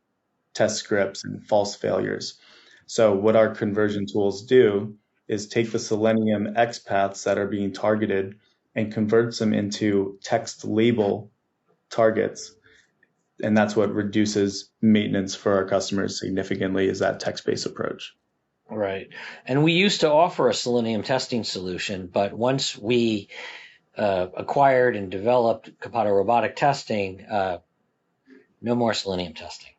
S3: test scripts and false failures. So what our conversion tools do is take the Selenium XPaths that are being targeted and converts them into text label targets. And that's what reduces maintenance for our customers significantly, is that text-based approach.
S1: Right. And we used to offer a Selenium testing solution, but once we acquired and developed Copado robotic testing, no more Selenium testing.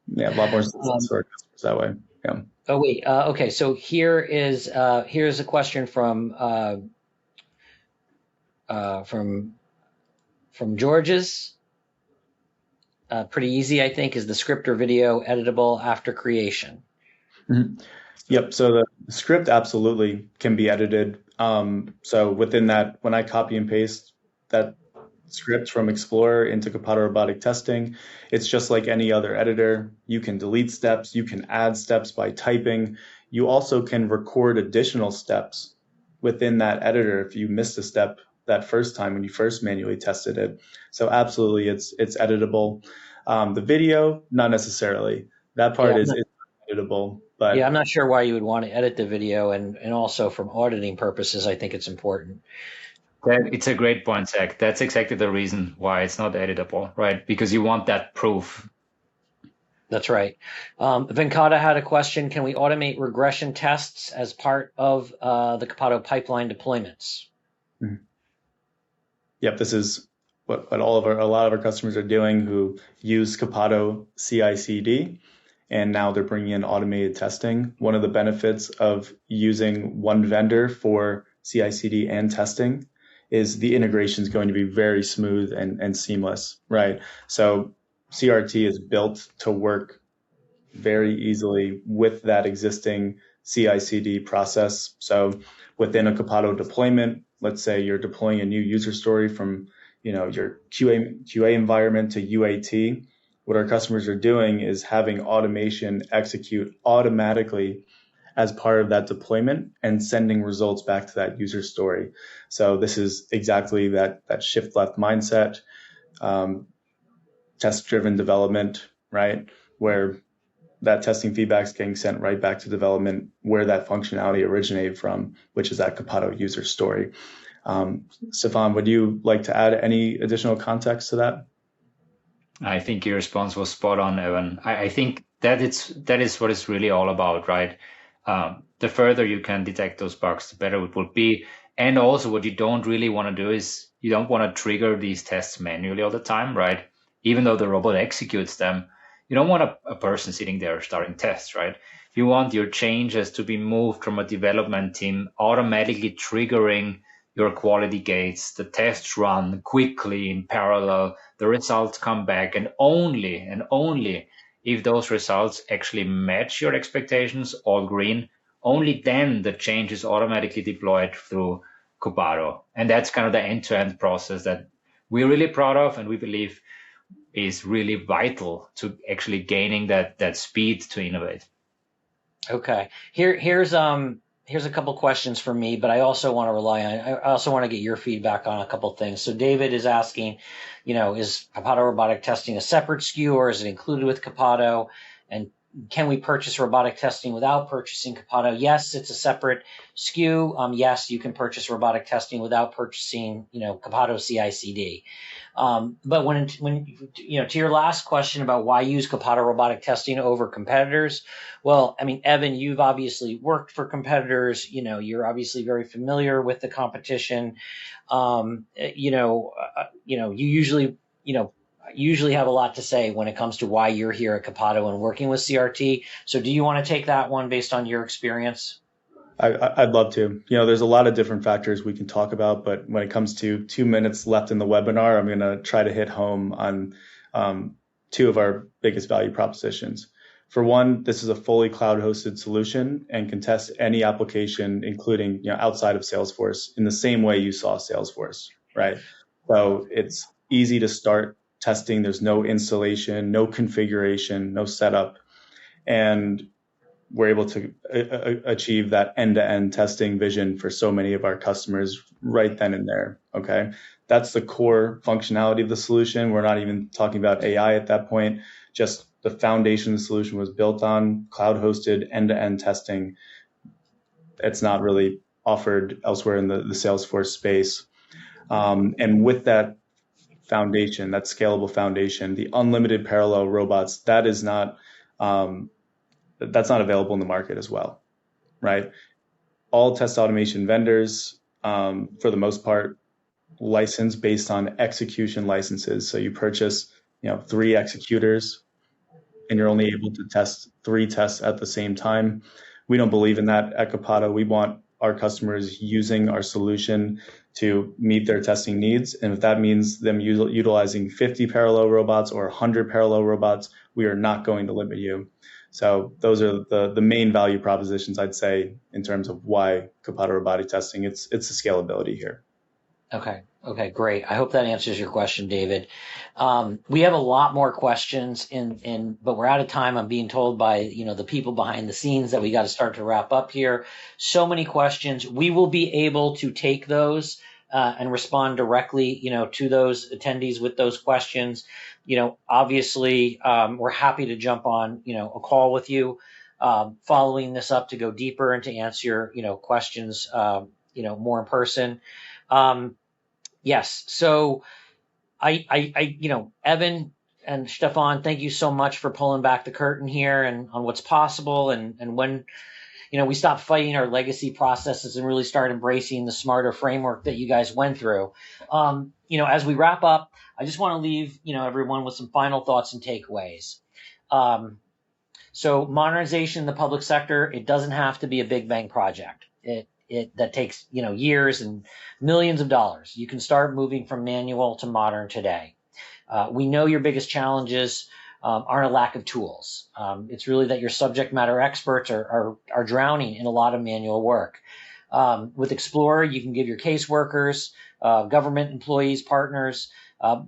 S3: Yeah, a lot more success for our customers that way. Yeah.
S1: Oh wait. Okay. So here's a question from George's. Pretty easy, I think. Is the script or video editable after creation?
S3: Mm-hmm. Yep. So the script absolutely can be edited. So within that, when I copy and paste that script from Explorer into Copado robotic testing, it's just like any other editor. You can delete steps, you can add steps by typing. You also can record additional steps within that editor if you missed a step that first time when you first manually tested it. So absolutely, it's editable. The video, not necessarily. That part is editable. But
S1: I'm not sure why you would want to edit the video, and also from auditing purposes, I think it's important.
S2: It's a great point, Zach. That's exactly the reason why it's not editable, right? Because you want that proof.
S1: That's right. Venkata had a question. Can we automate regression tests as part of the Copado pipeline deployments?
S3: Mm-hmm. Yep, this is what a lot of our customers are doing who use Copado CI/CD. and now they're bringing in automated testing. One of the benefits of using one vendor for CI/CD and testing is the integration is going to be very smooth and seamless, right? So CRT is built to work very easily with that existing CI/CD process. So within a Copado deployment, let's say you're deploying a new user story from your QA environment to UAT. What our customers are doing is having automation execute automatically as part of that deployment and sending results back to that user story. So this is exactly that shift left mindset, test-driven development, right? Where that testing feedback is getting sent right back to development where that functionality originated from, which is that Copado user story. Stefan, would you like to add any additional context to that?
S2: I think your response was spot on, Evan. I think that is what it's really all about, right? The further you can detect those bugs, the better it will be. And also what you don't really want to do is you don't want to trigger these tests manually all the time, right? Even though the robot executes them, you don't want a person sitting there starting tests, right? You want your changes to be moved from a development team automatically triggering your quality gates, the tests run quickly in parallel, the results come back, and only if those results actually match your expectations, all green, only then the change is automatically deployed through Copado. And that's kind of the end-to-end process that we're really proud of and we believe is really vital to actually gaining that speed to innovate.
S1: Okay. Here's a couple questions for me, but I also want to get your feedback on a couple things. So David is asking, is Copado robotic testing a separate SKU or is it included with Copado? And can we purchase robotic testing without purchasing Copado? Yes, it's a separate SKU. Yes, you can purchase robotic testing without purchasing, Copado CI/CD. But when to your last question about why use Copado robotic testing over competitors, well, I mean, Evan, you've obviously worked for competitors. You're obviously very familiar with the competition. You usually have a lot to say when it comes to why you're here at Copado and working with CRT. So do you want to take that one based on your experience?
S3: I'd love to. There's a lot of different factors we can talk about, but when it comes to 2 minutes left in the webinar, I'm going to try to hit home on two of our biggest value propositions. For one, this is a fully cloud-hosted solution and can test any application, including outside of Salesforce, in the same way you saw Salesforce, right? So it's easy to start testing. There's no installation, no configuration, no setup, and we're able to achieve that end-to-end testing vision for so many of our customers right then and there. Okay, that's the core functionality of the solution. We're not even talking about AI at that point. Just the foundation of the solution was built on cloud-hosted end-to-end testing. It's not really offered elsewhere in the Salesforce space. And with that foundation, that scalable foundation, the unlimited parallel robots, that's not available in the market as well, right? All test automation vendors, for the most part, license based on execution licenses. So you purchase, 3 executors, and you're only able to test 3 tests at the same time. We don't believe in that at Copado. We want our customers using our solution to meet their testing needs. And if that means them utilizing 50 parallel robots or 100 parallel robots, we are not going to limit you. So those are the main value propositions, I'd say, in terms of why Copado robotic testing. It's the scalability here.
S1: Okay, great. I hope that answers your question, David. We have a lot more questions, but we're out of time. I'm being told by the people behind the scenes that we got to start to wrap up here. So many questions. We will be able to take those and respond directly, to those attendees with those questions. Obviously, we're happy to jump on, a call with you following this up to go deeper and to answer questions, more in person. Yes. So Evan and Stefan, thank you so much for pulling back the curtain here and on what's possible. And when, we stop fighting our legacy processes and really start embracing the smarter framework that you guys went through. As we wrap up, I just want to leave, everyone with some final thoughts and takeaways. So modernization in the public sector, it doesn't have to be a big bang project. That takes, years and millions of dollars. You can start moving from manual to modern today. We know your biggest challenges aren't a lack of tools. It's really that your subject matter experts are drowning in a lot of manual work. With Explorer, you can give your caseworkers, government employees, partners, a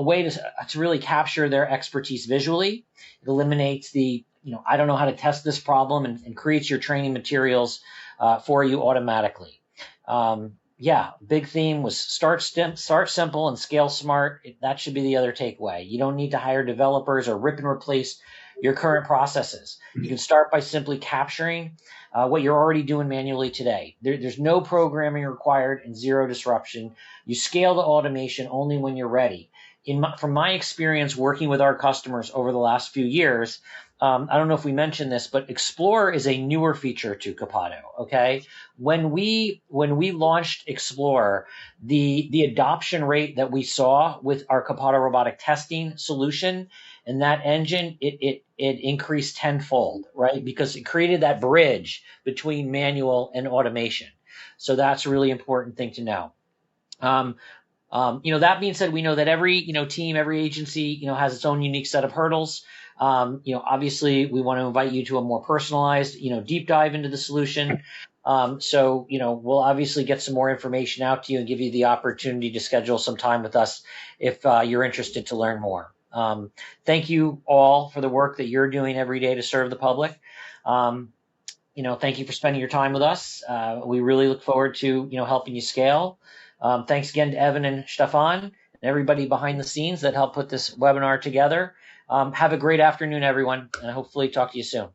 S1: way to really capture their expertise visually. It eliminates the, I don't know how to test this problem, and creates your training materials for you automatically. Big theme was start simple and scale smart. That should be the other takeaway. You don't need to hire developers or rip and replace your current processes. You can start by simply capturing what you're already doing manually today. There's no programming required and zero disruption. You scale the automation only when you're ready. From my experience working with our customers over the last few years, I don't know if we mentioned this, but Explorer is a newer feature to Copado. Okay, when we launched Explorer, the adoption rate that we saw with our Copado robotic testing solution and that engine, it increased tenfold, right? Because it created that bridge between manual and automation. So that's a really important thing to know. That being said, we know that every team, every agency has its own unique set of hurdles. Obviously, we want to invite you to a more personalized deep dive into the solution. So we'll obviously get some more information out to you and give you the opportunity to schedule some time with us if you're interested to learn more. Thank you all for the work that you're doing every day to serve the public. Thank you for spending your time with us. We really look forward to helping you scale. Thanks again to Evan and Stefan and everybody behind the scenes that helped put this webinar together. Have a great afternoon, everyone, and hopefully talk to you soon.